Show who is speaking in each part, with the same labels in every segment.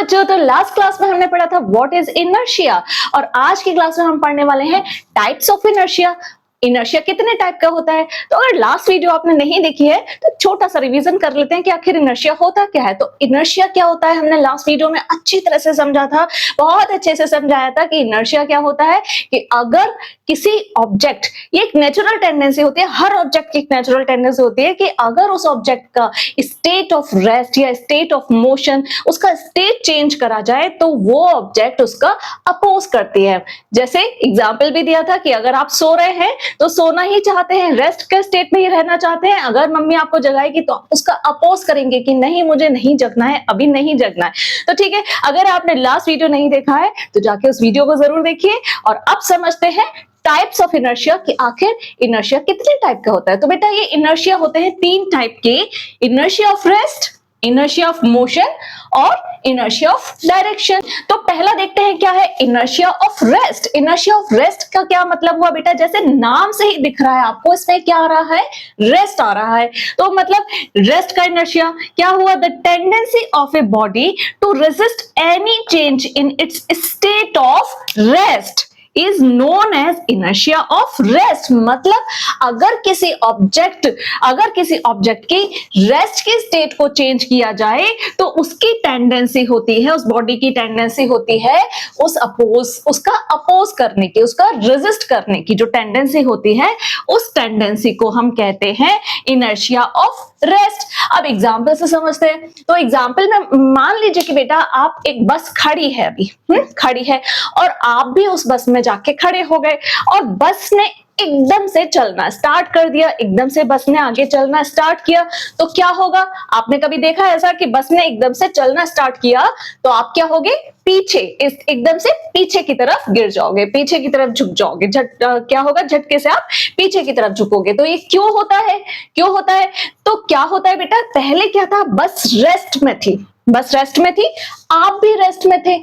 Speaker 1: बच्चों, तो last class में हमने पढ़ा था व्हाट इज इनर्शिया और आज की क्लास में हम पढ़ने वाले हैं टाइप्स ऑफ इनर्शिया। इनर्शिया कितने टाइप का होता है? तो अगर लास्ट वीडियो आपने नहीं देखी है तो छोटा सा रिवीजन कर लेते हैं कि आखिर इनर्शिया होता क्या है। तो इनर्शिया क्या होता है हमने लास्ट वीडियो में अच्छी तरह से समझा था, बहुत अच्छे से समझाया था कि इनर्शिया क्या होता है कि अगर किसी ऑब्जेक्ट, ये एक नेचुरल टेंडेंसी होती है, हर ऑब्जेक्ट की एक नेचुरल टेंडेंसी होती है कि अगर उस ऑब्जेक्ट का स्टेट ऑफ रेस्ट या स्टेट ऑफ मोशन, उसका स्टेट चेंज करा जाए तो वो ऑब्जेक्ट उसका अपोज करती है। जैसे एग्जाम्पल भी दिया था कि अगर आप सो रहे हैं तो सोना ही चाहते हैं, रेस्ट के स्टेट में ही रहना चाहते हैं। अगर मम्मी आपको जगाएगी तो आप उसका अपोज करेंगे कि नहीं, मुझे नहीं जगना है, अभी नहीं जगना है। तो ठीक है, अगर आपने लास्ट वीडियो नहीं देखा है तो जाके उस वीडियो को जरूर देखिए। और अब समझते हैं टाइप्स ऑफ इनर्शिया कि आखिर इनर्शिया कितने टाइप का होता है। तो बेटा ये इनर्शिया होते हैं तीन टाइप के, inertia of rest, inertia of motion और इनर्शिया ऑफ डायरेक्शन। तो पहला देखते हैं क्या है inertia of rest. Inertia of rest का क्या मतलब हुआ बेटा? जैसे नाम से ही दिख रहा है आपको, इसमें क्या आ रहा है? रेस्ट आ रहा है। तो मतलब रेस्ट का इनर्शिया क्या हुआ? The tendency of a body to resist any change in its state of rest is known as inertia of rest. मतलब अगर किसी ऑब्जेक्ट की रेस्ट की स्टेट को चेंज किया जाए तो उसकी टेंडेंसी होती है, उस बॉडी की टेंडेंसी होती है उसका अपोज करने की, उसका रेजिस्ट करने की जो टेंडेंसी होती है, उस टेंडेंसी को हम कहते हैं इनर्शिया ऑफ रेस्ट। अब एग्जाम्पल से समझते हैं। तो एग्जाम्पल में मान लीजिए कि बेटा आप एक बस खड़ी है, अभी खड़ी है और आप भी उस बस में जाके खड़े हो गए और बस ने एकदम से चलना स्टार्ट कर दिया, एकदम से बस ने आगे चलना स्टार्ट किया। तो क्या होगा? आपने कभी देखा ऐसा कि बस ने एकदम से चलना स्टार्ट किया तो आप क्या होगे? पीछे, एकदम से पीछे की तरफ गिर जाओगे, पीछे की तरफ झुक जाओगे। क्या होगा? झटके से आप पीछे की तरफ झुकोगे। तो ये क्यों होता है? क्यों होता है? तो क्या होता है बेटा, पहले क्या था? बस रेस्ट में थी, बस रेस्ट में थी, आप भी रेस्ट में थे।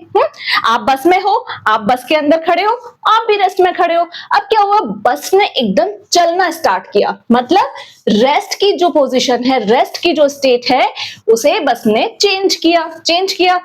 Speaker 1: आप बस में हो, आप बस के अंदर खड़े हो, आप भी रेस्ट में खड़े हो। अब क्या हुआ? बस ने एकदम चलना स्टार्ट किया, मतलब रेस्ट की जो पोजीशन है, रेस्ट की जो स्टेट है, उसे बस ने चेंज किया।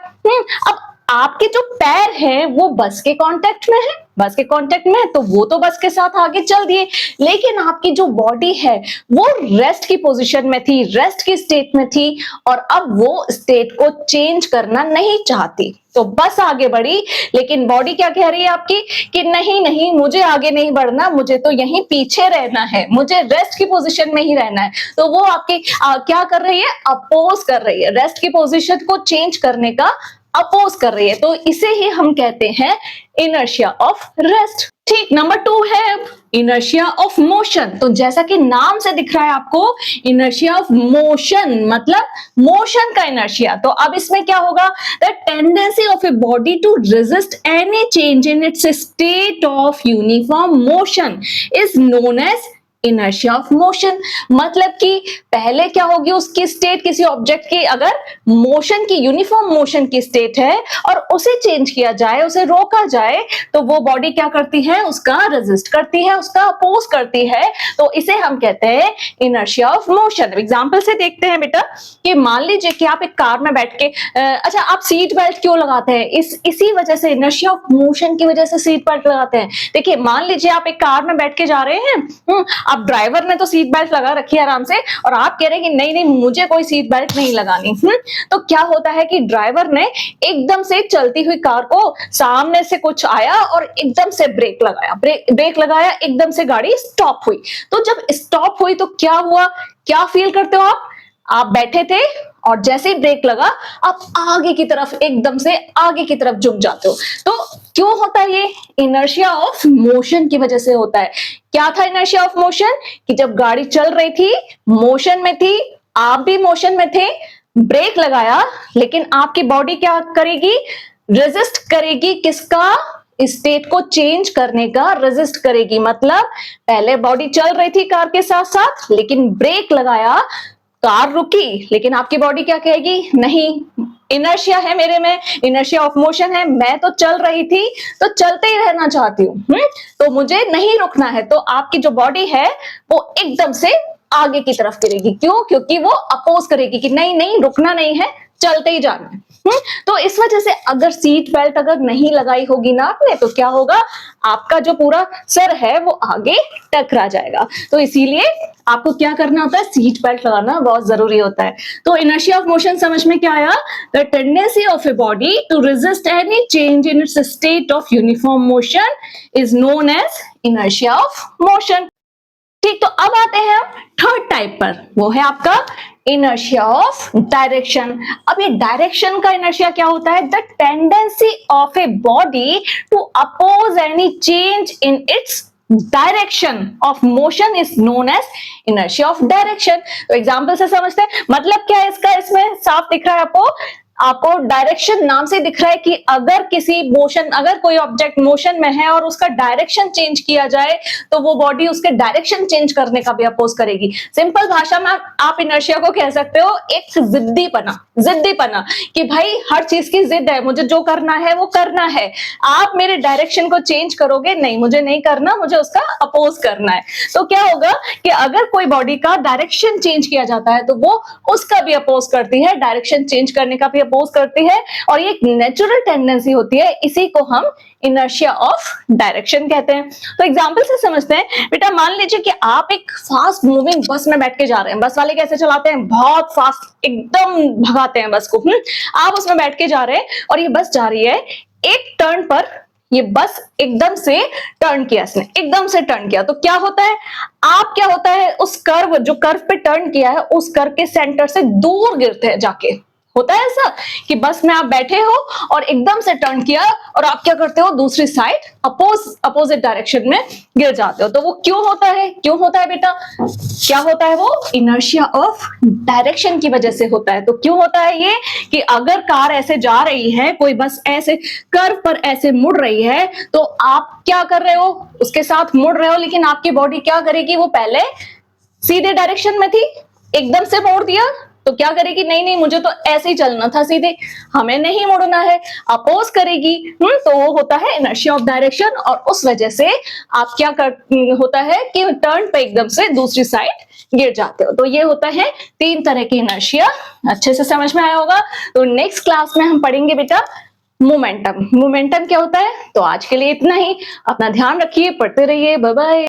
Speaker 1: अब आपके जो पैर हैं वो बस के कांटेक्ट में है, बस के कांटेक्ट में है तो वो तो बस के साथ आगे चल दिए, लेकिन आपकी जो बॉडी है वो रेस्ट की पोजीशन में थी, रेस्ट की स्टेट में थी और अब वो स्टेट को चेंज करना नहीं चाहती। तो बस आगे बढ़ी, लेकिन बॉडी क्या कह रही है आपकी कि नहीं, मुझे आगे नहीं बढ़ना, मुझे तो यहीं पीछे रहना है, मुझे रेस्ट की पोजीशन में ही रहना है। तो वो आपकी क्या कर रही है? अपोज कर रही है, रेस्ट की पोजीशन को चेंज करने का अपोज कर रही है। तो इसे ही हम कहते हैं इनर्शिया ऑफ रेस्ट। ठीक, नंबर 2 है इनर्शिया ऑफ मोशन। तो जैसा कि नाम से दिख रहा है आपको, इनर्शिया ऑफ मोशन मतलब मोशन का इनर्शिया। तो अब इसमें क्या होगा? The tendency of a body to resist any change in its state of uniform motion is known as inertia of motion. मतलब कि पहले क्या होगी उसकी स्टेट, किसी ऑब्जेक्ट की अगर मोशन की, यूनिफॉर्म मोशन की स्टेट है और उसे चेंज किया जाए, उसे रोका जाए, तो वो बॉडी क्या करती है? उसका रेजिस्ट करती है, उसका अपोज करती है। तो इसे हम कहते हैं इनर्शिया ऑफ मोशन। एग्जांपल से देखते हैं बेटा कि मान लीजिए कि आप एक कार में बैठ के अच्छा, आप सीट बेल्ट क्यों लगाते हैं? इसी वजह से, इनर्शिया ऑफ मोशन की वजह से सीट बेल्ट लगाते हैं। देखिए, मान लीजिए आप एक कार में बैठ के जा रहे हैं, अब ड्राइवर ने तो सीट बेल्ट लगा रखी है आराम से और आप कह रहे हैं कि नहीं, मुझे कोई सीट बेल्ट नहीं लगानी। तो क्या होता है कि ड्राइवर ने एकदम से चलती हुई कार को, सामने से कुछ आया और एकदम से ब्रेक लगाया, एकदम से गाड़ी स्टॉप हुई। तो जब स्टॉप हुई तो क्या हुआ? क्या फील करते हो आप बैठे थे और जैसे ही ब्रेक लगा आप आगे की तरफ, एकदम से आगे की तरफ झुक जाते हो। तो क्यों होता है? ये इनर्शिया ऑफ मोशन की वजह से होता है। क्या था इनर्शिया ऑफ मोशन? कि जब गाड़ी चल रही थी, मोशन में थी, आप भी मोशन में थे, ब्रेक लगाया, लेकिन आपकी बॉडी क्या करेगी? रेजिस्ट करेगी। किसका? स्टेट को चेंज करने का रेजिस्ट करेगी। मतलब पहले बॉडी चल रही थी कार के साथ साथ, लेकिन ब्रेक लगाया, कार रुकी, लेकिन आपकी बॉडी क्या कहेगी? नहीं, इनर्शिया है मेरे में, इनर्शिया ऑफ मोशन है, मैं तो चल रही थी तो चलते ही रहना चाहती हूँ, तो मुझे नहीं रुकना है। तो आपकी जो बॉडी है वो एकदम से आगे की तरफ गिरेगी। क्यों? क्योंकि वो अपोज करेगी कि नहीं, रुकना नहीं है, चलते ही जाना है। तो इस वजह से अगर सीट बेल्ट अगर नहीं लगाई होगी ना आपने, तो क्या होगा, आपका जो पूरा सर है वो आगे टकरा जाएगा। तो इसीलिए आपको क्या करना होता है, सीट बेल्ट लगाना बहुत जरूरी होता है। तो इनर्शिया ऑफ मोशन समझ में क्या आया, the tendency of a body to resist any change in its state of uniform motion is known as inertia of motion. ठीक, तो अब आते हैं हम थर्ड टाइप पर, वो है आपका इनर्शिया ऑफ डायरेक्शन। अब ये डायरेक्शन का इनर्शिया क्या होता है, the tendency of a body to oppose any change in its direction of motion is known as inertia of direction. तो एग्जांपल से समझते हैं, मतलब क्या है इसका, इसमें साफ दिख रहा है आपको डायरेक्शन नाम से दिख रहा है कि अगर किसी मोशन, अगर कोई ऑब्जेक्ट मोशन में है और उसका डायरेक्शन चेंज किया जाए तो वो बॉडी उसके डायरेक्शन चेंज करने का भी अपोज करेगी। सिंपल भाषा में आप इनर्शिया को कह सकते हो एक जिद्दीपना कि भाई हर चीज की जिद है, मुझे जो करना है वो करना है, आप मेरे डायरेक्शन को चेंज करोगे नहीं, मुझे नहीं करना, मुझे उसका अपोज करना है। तो क्या होगा कि अगर कोई बॉडी का डायरेक्शन चेंज किया जाता है तो वो उसका भी अपोज करती है, डायरेक्शन चेंज करने का भी अपोज करती है, और ये एक नेचुरल टेंडेंसी होती है, इसी को हम इनर्शिया ऑफ डायरेक्शन कहते हैं। तो एग्जांपल से समझते हैं, बेटा मान लीजिए कि आप एक फास्ट मूविंग बस में बैठ के जा रहे हैं, बस वाले कैसे चलाते हैं, बहुत फास्ट एकदम भगाते हैं बस को, आप उसमें बैठ के जा रहे हैं और ये बस जा रही है, एक टर्न पर ये बस एकदम से टर्न किया, इसने एकदम से टर्न किया, तो क्या होता है, आप क्या होता है, उस कर्व, जो कर्व पे टर्न किया है उस कर्व के सेंटर से दूर गिरते हैं जाके। होता है ऐसा कि बस में आप बैठे हो और एकदम से टर्न किया और आप क्या करते हो, दूसरी साइड अपोजिट डायरेक्शन में गिर जाते हो। तो वो क्यों होता है बेटा, क्या होता है, वो इनर्शिया ऑफ डायरेक्शन की वजह से होता है। तो क्यों होता है ये, कि अगर कार ऐसे जा रही है, कोई बस ऐसे कर्व पर ऐसे मुड़ रही है, तो आप क्या कर रहे हो, उसके साथ मुड़ रहे हो, लेकिन आपकी बॉडी क्या करेगी, वो पहले सीधे डायरेक्शन में थी, एकदम से मोड़ दिया, तो क्या करेगी, नहीं मुझे तो ऐसे ही चलना था सीधे, हमें नहीं मुड़ना है, अपोज करेगी। तो वो होता है इनर्शिया ऑफ डायरेक्शन, और उस वजह से आप क्या होता है कि टर्न पे एकदम से दूसरी साइड गिर जाते हो। तो ये होता है 3 तरह की इनर्शिया। अच्छे से समझ में आया होगा। तो नेक्स्ट क्लास में हम पढ़ेंगे बेटा मोमेंटम क्या होता है। तो आज के लिए इतना ही, अपना ध्यान रखिए, पढ़ते रहिए, बाय बाय।